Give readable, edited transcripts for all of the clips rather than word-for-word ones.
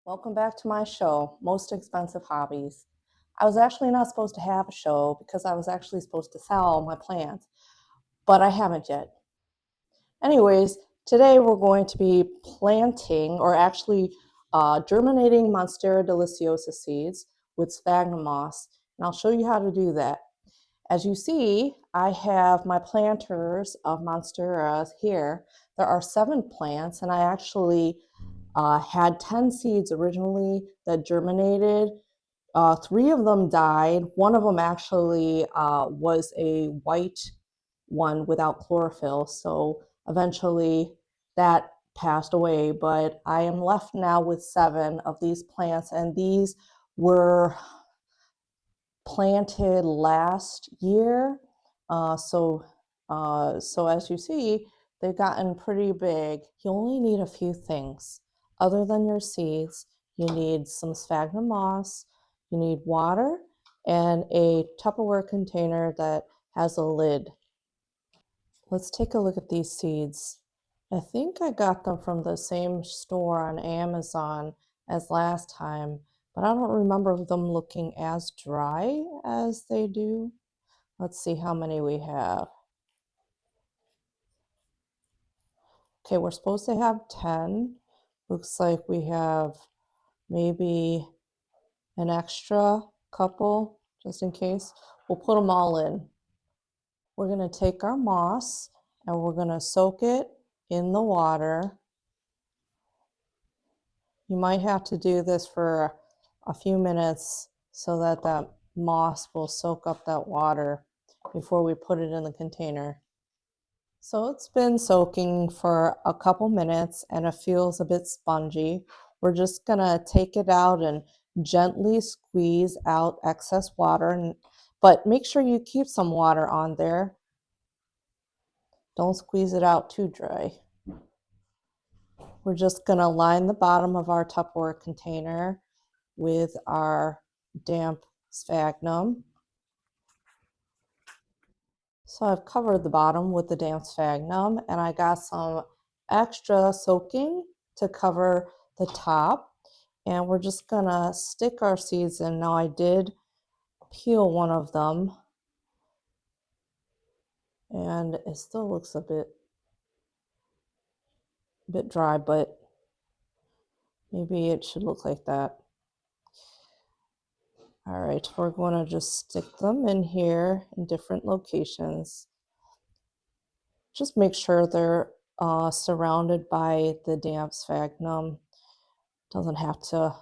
Welcome back to my show, Most Expensive Hobbies. I was actually not supposed to have a show because I was actually supposed to sell my plants, but I haven't yet. Anyways, today we're going to be planting or actually germinating Monstera Deliciosa seeds with sphagnum moss, and I'll show you how to do that. As you see, I have my planters of Monstera here. There are 7 plants, and I actually had 10 seeds originally that germinated. 3 of them died. One of them actually was a white one without chlorophyll. So eventually that passed away. But I am left now with 7 of these plants, and these were planted last year. So as you see, they've gotten pretty big. You only need a few things. Other than your seeds, you need some sphagnum moss, you need water, and a Tupperware container that has a lid. Let's take a look at these seeds. I think I got them from the same store on Amazon as last time, but I don't remember them looking as dry as they do. Let's see how many we have. Okay, we're supposed to have 10. Looks like we have maybe an extra couple just in case. We'll put them all in. We're going to take our moss and we're going to soak it in the water. You might have to do this for a few minutes so that that moss will soak up that water before we put it in the container. So it's been soaking for a couple minutes and it feels a bit spongy. We're just gonna take it out and gently squeeze out excess water, but make sure you keep some water on there. Don't squeeze it out too dry. We're just gonna line the bottom of our Tupperware container with our damp sphagnum. So I've covered the bottom with the damp sphagnum and I got some extra soaking to cover the top. And we're just gonna stick our seeds in. Now I did peel one of them and it still looks a bit dry, but maybe it should look like that. All right, we're going to just stick them in here in different locations. Just make sure they're surrounded by the damp sphagnum. Doesn't have to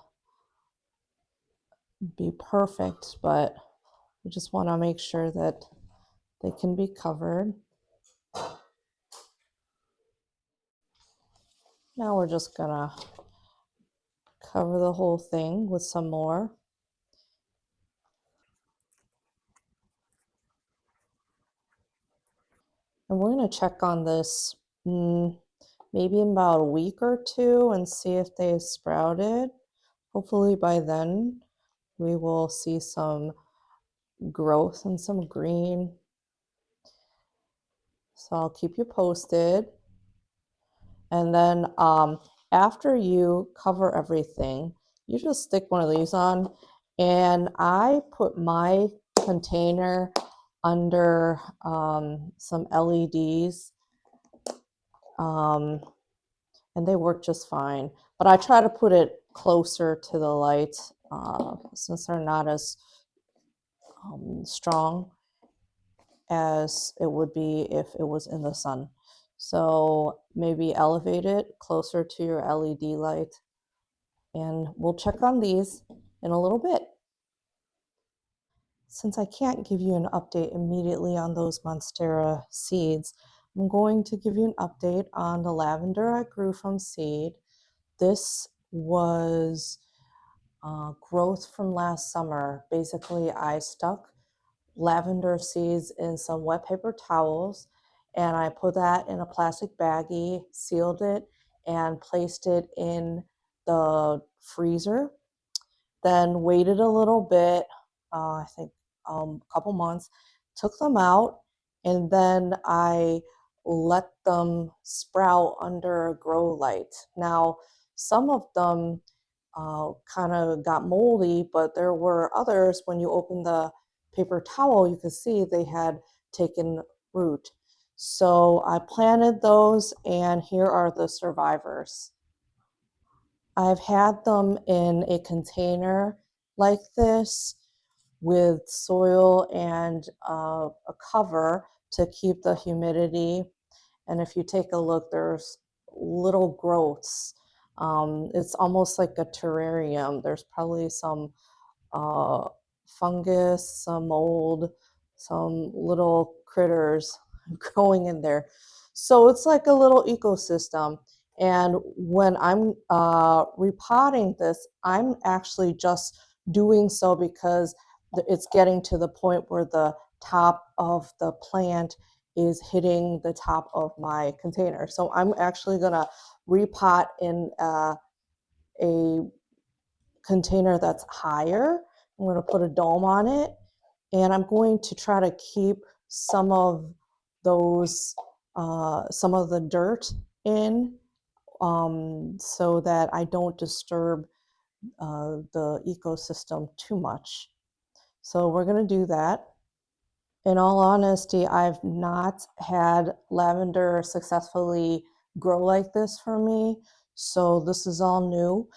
be perfect, but we just want to make sure that they can be covered. Now we're just gonna cover the whole thing with some more. And we're gonna check on this maybe in about a week or two and see if they've sprouted. Hopefully by then we will see some growth and some green. So I'll keep you posted. And then after you cover everything, you just stick one of these on. And I put my container under some LEDs, and they work just fine. But I try to put it closer to the light since they're not as strong as it would be if it was in the sun. So maybe elevate it closer to your LED light, and we'll check on these in a little bit. Since I can't give you an update immediately on those Monstera seeds, I'm going to give you an update on the lavender I grew from seed. This was growth from last summer. Basically, I stuck lavender seeds in some wet paper towels and I put that in a plastic baggie, sealed it, and placed it in the freezer. Then waited a little bit, I think a couple months, took them out, and then I let them sprout under a grow light. Now, some of them kind of got moldy, but there were others, when you open the paper towel, you could see they had taken root. So I planted those, and here are the survivors. I've had them in a container like this with soil and a cover to keep the humidity. And if you take a look, there's little growths. It's almost like a terrarium. There's probably some uh, fungus, some mold, some little critters growing in there. So it's like a little ecosystem. And when I'm repotting this, I'm actually just doing so because it's getting to the point where the top of the plant is hitting the top of my container. So I'm actually going to repot in a container that's higher. I'm going to put a dome on it, and I'm going to try to keep some of those, some of the dirt in, so that I don't disturb the ecosystem too much. So we're going to do that. In all honesty, I've not had lavender successfully grow like this for me. So this is all new,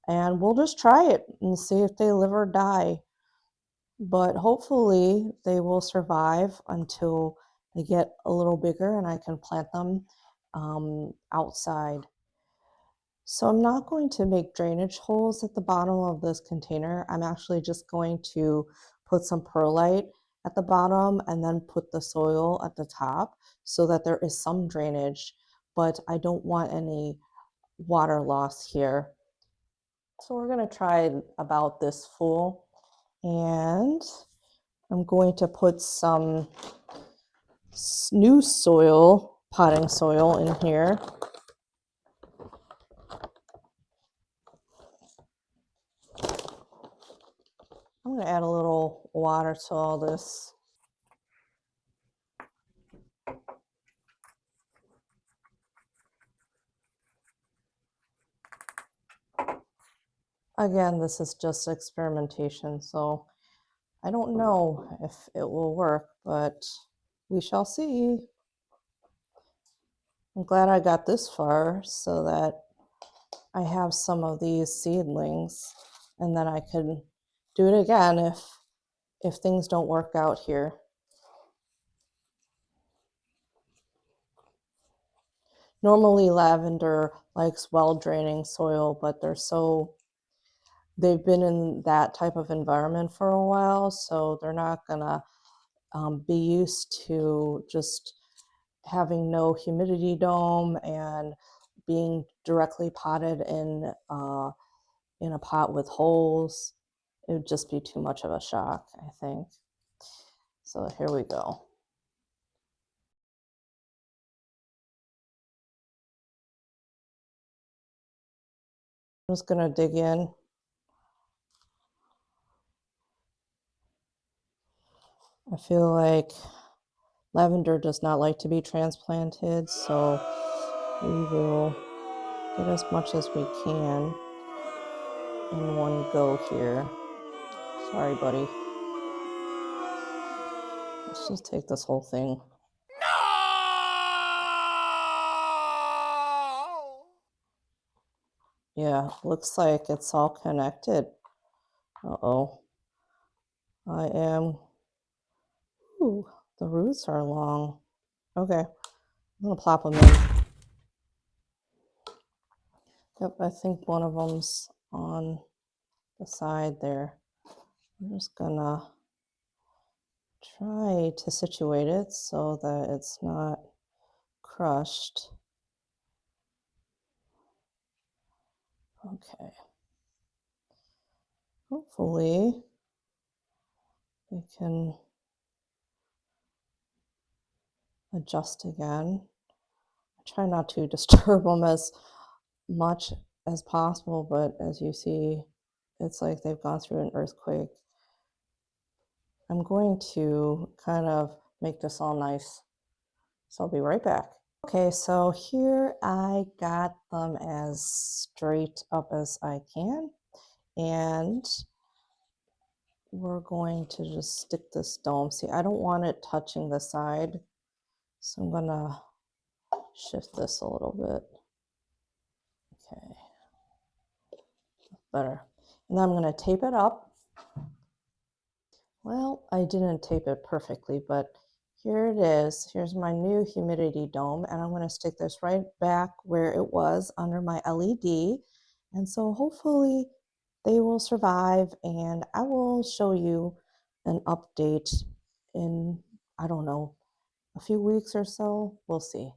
and we'll just try it and see if they live or die. But hopefully they will survive until they get a little bigger and I can plant them outside. So I'm not going to make drainage holes at the bottom of this container. I'm actually just going to put some perlite at the bottom and then put the soil at the top so that there is some drainage, but I don't want any water loss here. So we're going to try about this full, and I'm going to put some new soil, potting soil in here. I'm going to add a little water to all this. Again, this is just experimentation, so I don't know if it will work, but we shall see. I'm glad I got this far so that I have some of these seedlings, and then I can do it again if things don't work out here. Normally lavender likes well-draining soil, but they've been in that type of environment for a while, so they're not gonna be used to just having no humidity dome and being directly potted in a pot with holes. It would just be too much of a shock, I think. So here we go. I'm just gonna dig in. I feel like lavender does not like to be transplanted, so we will get as much as we can in one go here. Sorry, buddy. Let's just take this whole thing. Yeah, looks like it's all connected. Uh-oh. Ooh, the roots are long. Okay, I'm gonna plop them in. Yep, I think one of them's on the side there. I'm just gonna try to situate it so that it's not crushed. Okay. Hopefully we can adjust again. I try not to disturb them as much as possible, but as you see, it's like they've gone through an earthquake. I'm going to kind of make this all nice. So I'll be right back. Okay, so here I got them as straight up as I can. and we're going to just stick this dome. See, I don't want it touching the side, so I'm gonna shift this a little bit. Okay, better. And then I'm gonna tape it up. Well, I didn't tape it perfectly, but here it is. Here's my new humidity dome, and I'm gonna stick this right back where it was under my LED. And so hopefully they will survive, and I will show you an update in, I don't know, a few weeks or so. We'll see.